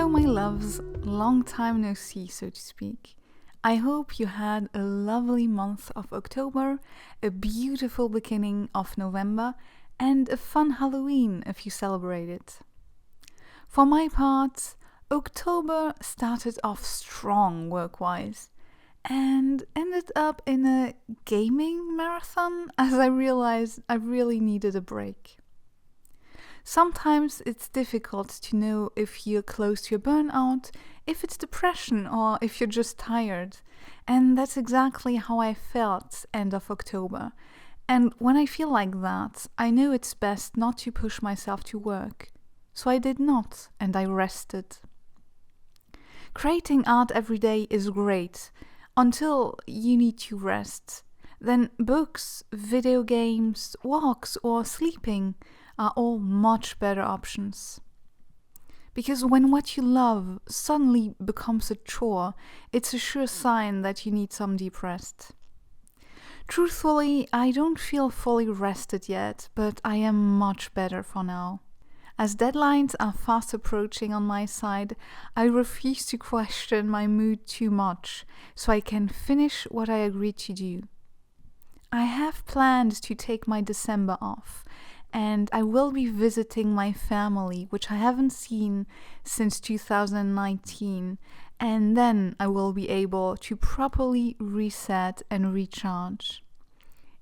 Hello my loves, long time no see so to speak. I hope you had a lovely month of October, a beautiful beginning of November and a fun Halloween if you celebrate it. For my part, October started off strong work-wise and ended up in a gaming marathon as I realized I really needed a break. Sometimes it's difficult to know if you're close to a burnout, if it's depression or if you're just tired. And that's exactly how I felt end of October. And when I feel like that, I know it's best not to push myself to work. So I did not, and I rested. Creating art every day is great, until you need to rest. Then books, video games, walks or sleeping are all much better options. Because when what you love suddenly becomes a chore, it's a sure sign that you need some deep rest. Truthfully, I don't feel fully rested yet, but I am much better for now. As deadlines are fast approaching on my side, I refuse to question my mood too much, so I can finish what I agreed to do. I have planned to take my December off, and I will be visiting my family, which I haven't seen since 2019, and then I will be able to properly reset and recharge.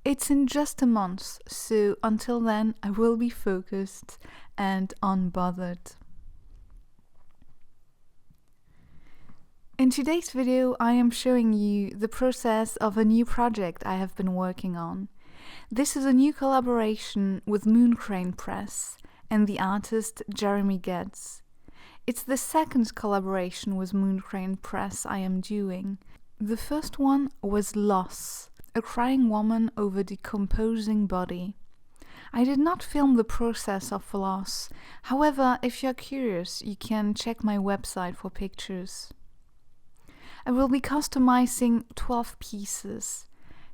It's in just a month, so until then I will be focused and unbothered. In today's video I am showing you the process of a new project I have been working on. This is a new collaboration with Mooncrane Press and the artist Jeremy Getz. It's the second collaboration with Mooncrane Press I am doing. The first one was Loss, a crying woman over decomposing body. I did not film the process of loss. However, if you're curious, you can check my website for pictures. I will be customizing 12 pieces,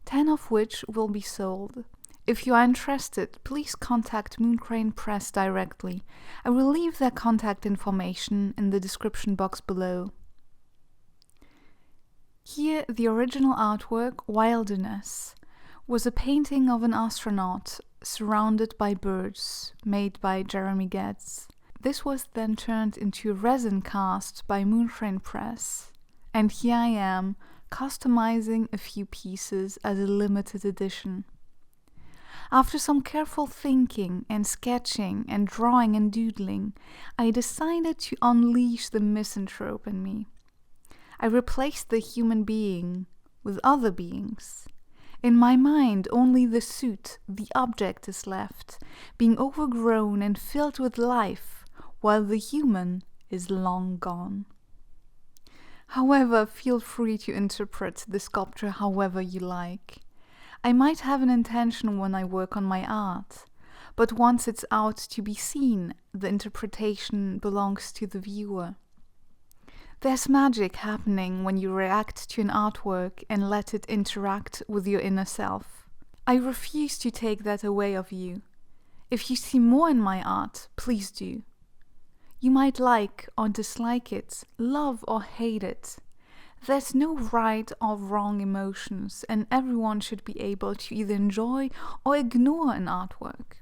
10 of which will be sold. If you are interested, please contact Mooncrane Press directly. I will leave their contact information in the description box below. Here, the original artwork, Wilderness, was a painting of an astronaut surrounded by birds, made by Jeremy Getz. This was then turned into a resin cast by Mooncrane Press. And here I am, customizing a few pieces as a limited edition. After some careful thinking and sketching and drawing and doodling, I decided to unleash the misanthrope in me. I replaced the human being with other beings. In my mind, only the suit, the object is left, being overgrown and filled with life, while the human is long gone. However, feel free to interpret the sculpture however you like. I might have an intention when I work on my art, but once it's out to be seen, the interpretation belongs to the viewer. There's magic happening when you react to an artwork and let it interact with your inner self. I refuse to take that away of you. If you see more in my art, please do. You might like or dislike it, love or hate it. There's no right or wrong emotions, and everyone should be able to either enjoy or ignore an artwork.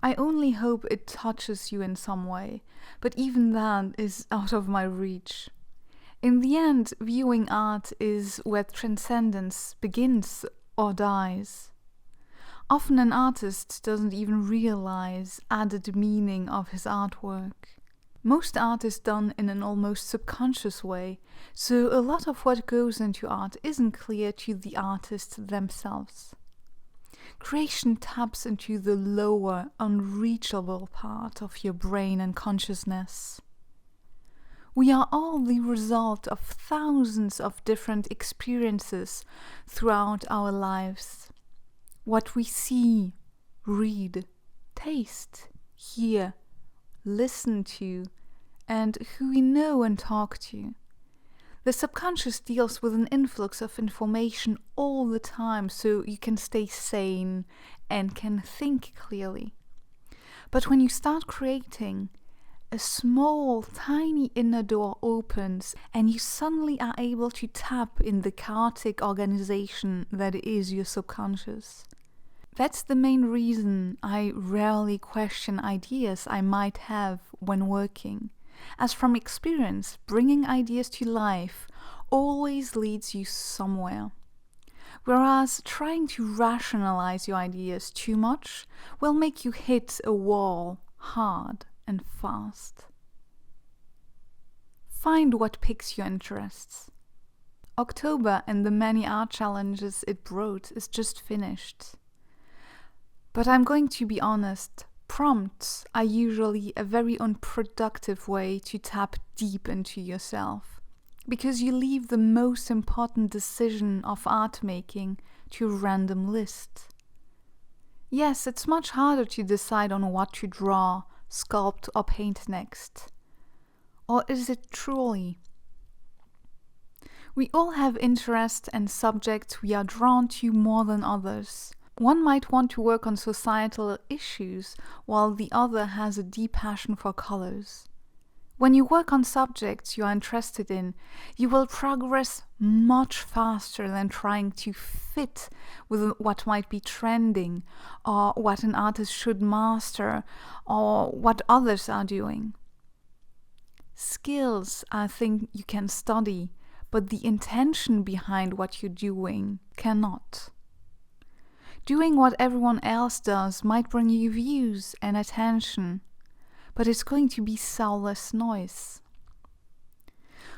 I only hope it touches you in some way, but even that is out of my reach. In the end, viewing art is where transcendence begins or dies. Often an artist doesn't even realize added meaning of his artwork. Most art is done in an almost subconscious way, so a lot of what goes into art isn't clear to the artists themselves. Creation taps into the lower, unreachable part of your brain and consciousness. We are all the result of thousands of different experiences throughout our lives. What we see, read, taste, hear, listen to, and who we know and talk to. The subconscious deals with an influx of information all the time, so you can stay sane and can think clearly. But when you start creating, a small, tiny inner door opens and you suddenly are able to tap in the chaotic organization that is your subconscious. That's the main reason I rarely question ideas I might have when working, as from experience, bringing ideas to life always leads you somewhere. Whereas trying to rationalize your ideas too much will make you hit a wall hard and fast. Find what piques your interests. October and the many art challenges it brought is just finished. But I'm going to be honest, prompts are usually a very unproductive way to tap deep into yourself, because you leave the most important decision of art making to a random list. Yes, it's much harder to decide on what to draw, sculpt or paint next. Or is it truly? We all have interests and subjects we are drawn to more than others. One might want to work on societal issues, while the other has a deep passion for colors. When you work on subjects you are interested in, you will progress much faster than trying to fit with what might be trending, or what an artist should master, or what others are doing. Skills are a thing you can study, but the intention behind what you're doing cannot. Doing what everyone else does might bring you views and attention, but it's going to be soulless noise.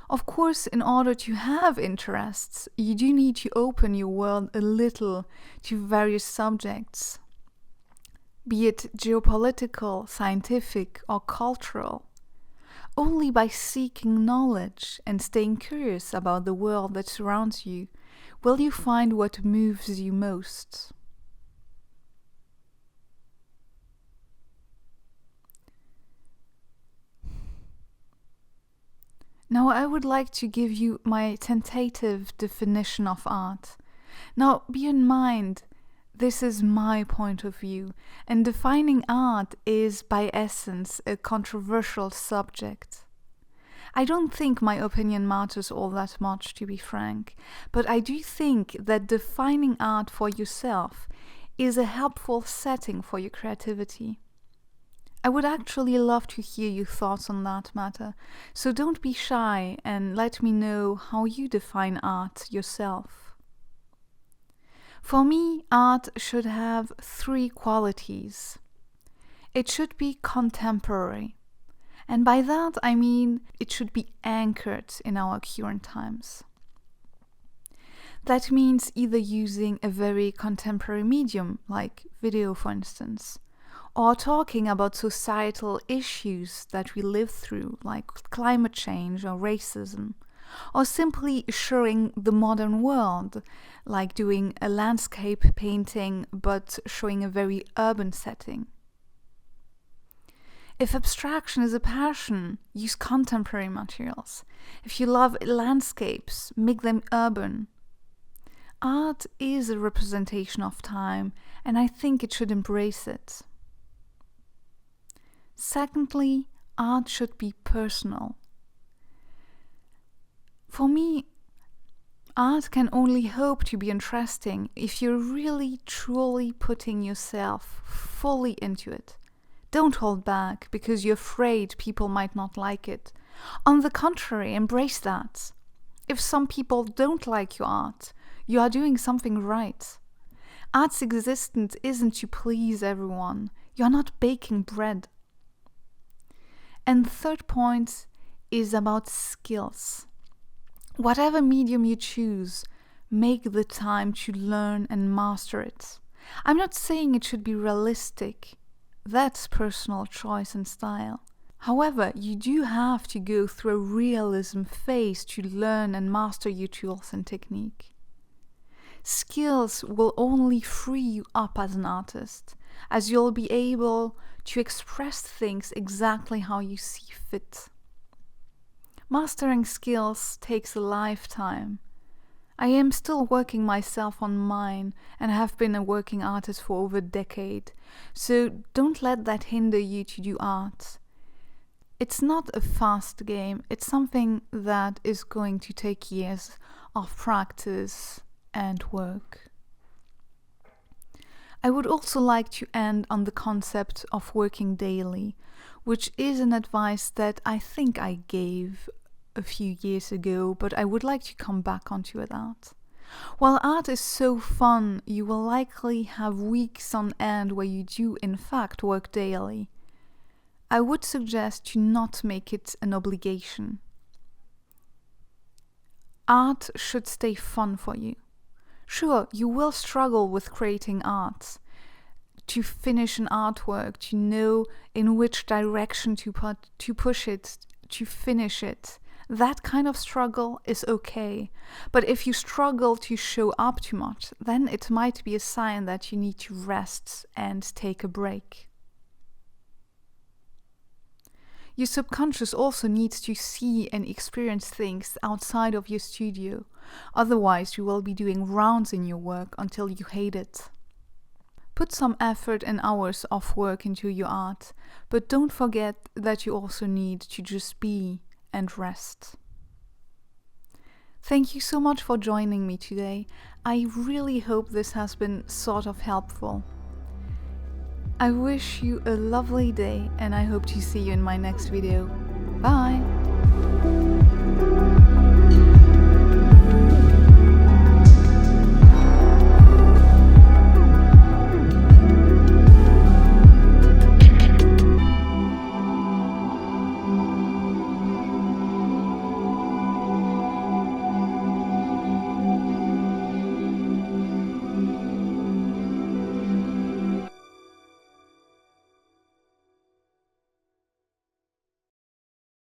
Of course, in order to have interests, you do need to open your world a little to various subjects, be it geopolitical, scientific, or cultural. Only by seeking knowledge and staying curious about the world that surrounds you will you find what moves you most. Now I would like to give you my tentative definition of art. Now be in mind, this is my point of view, and defining art is by essence a controversial subject. I don't think my opinion matters all that much, to be frank, but I do think that defining art for yourself is a helpful setting for your creativity. I would actually love to hear your thoughts on that matter, so don't be shy and let me know how you define art yourself. For me, art should have 3 qualities. It should be contemporary, and by that I mean it should be anchored in our current times. That means either using a very contemporary medium, like video for instance, or talking about societal issues that we live through, like climate change or racism, or simply showing the modern world, like doing a landscape painting but showing a very urban setting. If abstraction is a passion, use contemporary materials. If you love landscapes, make them urban. Art is a representation of time, and I think it should embrace it. Secondly, art should be personal. For me, art can only hope to be interesting if you're really truly putting yourself fully into it. Don't hold back because you're afraid people might not like it. On the contrary, embrace that. If some people don't like your art, you are doing something right. Art's existence isn't to please everyone. You're not baking bread. And the third point is about skills. Whatever medium you choose, make the time to learn and master it. I'm not saying it should be realistic. That's personal choice and style. However, you do have to go through a realism phase to learn and master your tools and technique. Skills will only free you up as an artist, as you'll be able to express things exactly how you see fit. Mastering skills takes a lifetime. I am still working myself on mine and have been a working artist for over a decade, so don't let that hinder you to do art. It's not a fast game, it's something that is going to take years of practice and work. I would also like to end on the concept of working daily, which is an advice that I think I gave a few years ago, but I would like to come back onto that. While art is so fun, you will likely have weeks on end where you do in fact work daily. I would suggest to not make it an obligation. Art should stay fun for you. Sure, you will struggle with creating art, to finish an artwork, to know in which direction to push it, to finish it. That kind of struggle is okay. But if you struggle to show up too much, then it might be a sign that you need to rest and take a break. Your subconscious also needs to see and experience things outside of your studio. Otherwise, you will be doing rounds in your work until you hate it. Put some effort and hours of work into your art, but don't forget that you also need to just be and rest. Thank you so much for joining me today. I really hope this has been sort of helpful. I wish you a lovely day and I hope to see you in my next video. Bye!